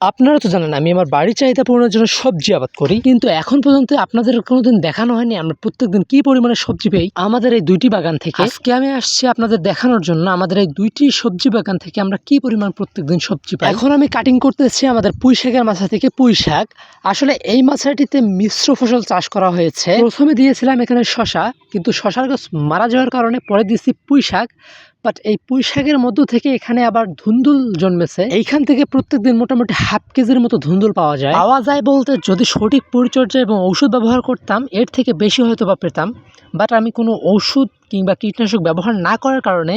আপনারা তো জানেন আমি আমার বাড়ির চাহিদা পূরণের জন্য সবজি আবাদ করি, কিন্তু এখন পর্যন্ত আপনাদের কোনোদিন দেখানো হয়নি আমরা প্রত্যেকদিন কি পরিমাণে সবজি পাই আমাদের এই দুইটি বাগান থেকে। আজকে আমি আসছি আপনাদের দেখানোর জন্য আমাদের এই দুইটি সবজি বাগান থেকে আমরা কি পরিমাণ প্রত্যেকদিন সবজি পাই। এখন আমি কাটিং করতেছি আমাদের পুঁই শাকের মাছা থেকে পুঁই শাক। আসলে এই মাছাটিতে মিশ্র ফসল চাষ করা হয়েছে। প্রথমে দিয়েছিলাম এখানে শশা, কিন্তু শশার গাছ মারা যাওয়ার কারণে পরে দিয়েছি পুঁই শাক। বাট এই পুঁই শাকের মধ্য থেকে এখানে আবার ধুন্দুল জন্মেছে। এইখান থেকে প্রত্যেকদিন মোটামুটি হাফ কেজির মতো ধুন্দুল পাওয়া যায় বলতে যদি সঠিক পরিচর্যা এবং ঔষধ ব্যবহার করতাম এর থেকে বেশি হয়তো বা পেতাম। বাট আমি কোনো ঔষধ কিংবা কীটনাশক ব্যবহার না করার কারণে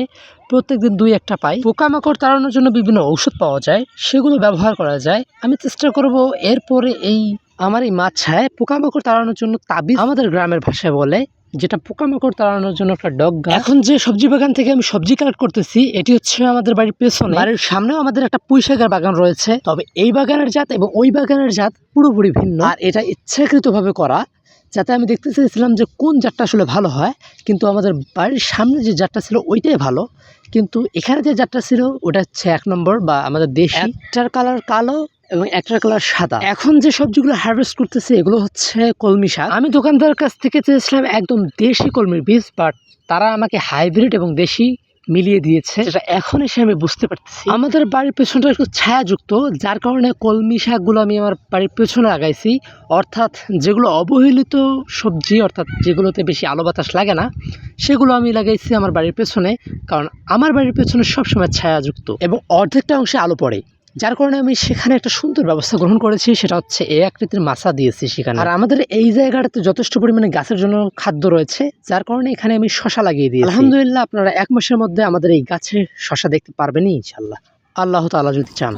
প্রত্যেকদিন দুই একটা পাই। পোকামাকড় তাড়ানোর জন্য বিভিন্ন ঔষধ পাওয়া যায়, সেগুলো ব্যবহার করা যায়। আমি চেষ্টা করব এরপরে আমার এই মাছায় পোকামাকড় তাড়ানোর জন্য তাবিজ আমাদের গ্রামের ভাষায় বলে, যেটা পোকামাকড় তাড়ানোর জন্য একটা ডগা। এখন যে সবজি বাগান থেকে আমি সবজি কালেক্ট করতেছি এটি হচ্ছে আমাদের বাড়ির পেছনে। বাড়ির সামনেও আমাদের একটা পুঁই শাকের বাগান রয়েছে, তবে এই বাগানের জাত এবং ওই বাগানের জাত পুরোপুরি ভিন্ন। আর এটা ইচ্ছাকৃতভাবে করা, যাতে আমি দেখতে চেয়েছিলাম যে কোন জাতটা আসলে ভালো হয়। কিন্তু আমাদের বাড়ির সামনে যে জাতটা ছিল ওইটাই ভালো, কিন্তু এখানে যে জাতটা ছিল ওটা হচ্ছে 1 নম্বর বা আমাদের দেশি। একটার কালার কালো এবং একটার কালার সাদা। এখন যে সবজিগুলো হারভেস্ট করতেছে এগুলো হচ্ছে কলমি শাক। আমি দোকানদারের কাছ থেকে চেয়েছিলাম একদম দেশি কলমির বীজ, বাট তারা আমাকে হাইব্রিড এবং দেশি মিলিয়ে দিয়েছে, যেটা এখন এসে আমি বুঝতে পারতেছি। আমাদের বাড়ির পেছনটা একটু ছায়াযুক্ত, যার কারণে কলমি শাকগুলো আমি আমার বাড়ির পেছনে লাগাইছি। অর্থাৎ যেগুলো অবহেলিত সবজি, অর্থাৎ যেগুলোতে বেশি আলো বাতাস লাগে না, সেগুলো আমি লাগাইছি আমার বাড়ির পেছনে। কারণ আমার বাড়ির পেছনে সবসময় ছায়াযুক্ত এবং অর্ধেকটা অংশে আলো পড়ে, যার কারণে আমি সেখানে একটা সুন্দর ব্যবস্থা গ্রহণ করেছি। সেটা হচ্ছে এই আকৃতির মাছা দিয়েছি সেখানে। আর আমাদের এই জায়গাটাতে যথেষ্ট পরিমাণে গাছের জন্য খাদ্য রয়েছে, যার কারণে এখানে আমি শশা লাগিয়ে দিয়েছি। আলহামদুলিল্লাহ আপনারা 1 মাসের মধ্যে আমাদের এই গাছে শশা দেখতে পারবেনই ইনশাআল্লাহ, আল্লাহ তাআলা যদি চান।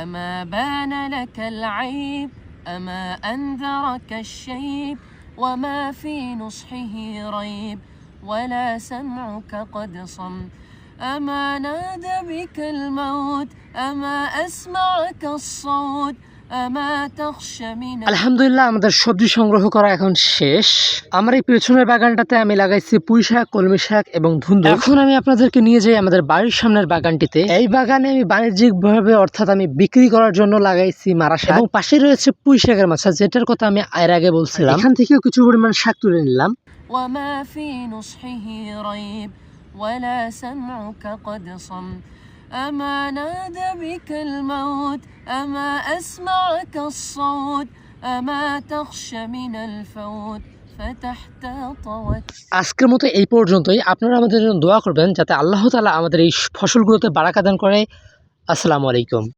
أما بان لك العيب أما أنذرك الشيب وما في نصحه ريب ولا سمعك قد صم أما نادى بك الموت أما أسمعك الصوت أما تخشى من। আলহামদুলিল্লাহ আমাদের সবজি সংগ্রহ করা এখন শেষ। আমার এই পেছনের বাগানটাতে আমি লাগাইছি পুঁই শাক, কলমি শাক এবং ধুন্দুল। এখন আমি আপনাদেরকে নিয়ে যাই আমাদের বাড়ির সামনের বাগানটিতে। এই বাগানে আমি বাণিজ্যিকভাবে অর্থাৎ আমি বিক্রি করার জন্য লাগাইছি মারা শাক, এবং পাশে রয়েছে পুঁই শাকের মাছা, যেটার কথা আমি এর আগে বলছিলাম। এখান থেকেও কিছু পরিমাণ শাক তুলে নিলাম। وما في نصحه ريب ولا سمعك قد صم أما نادى بك الموت أما أسمعك الصوت أما تخشى من الفوت আজকের মতো এই পর্যন্তই। আপনারা আমাদের জন্য দোয়া করবেন যাতে আল্লাহ তাআলা আমাদের এই ফসলগুলোতে বারাকা দান করে। আসসালামু আলাইকুম।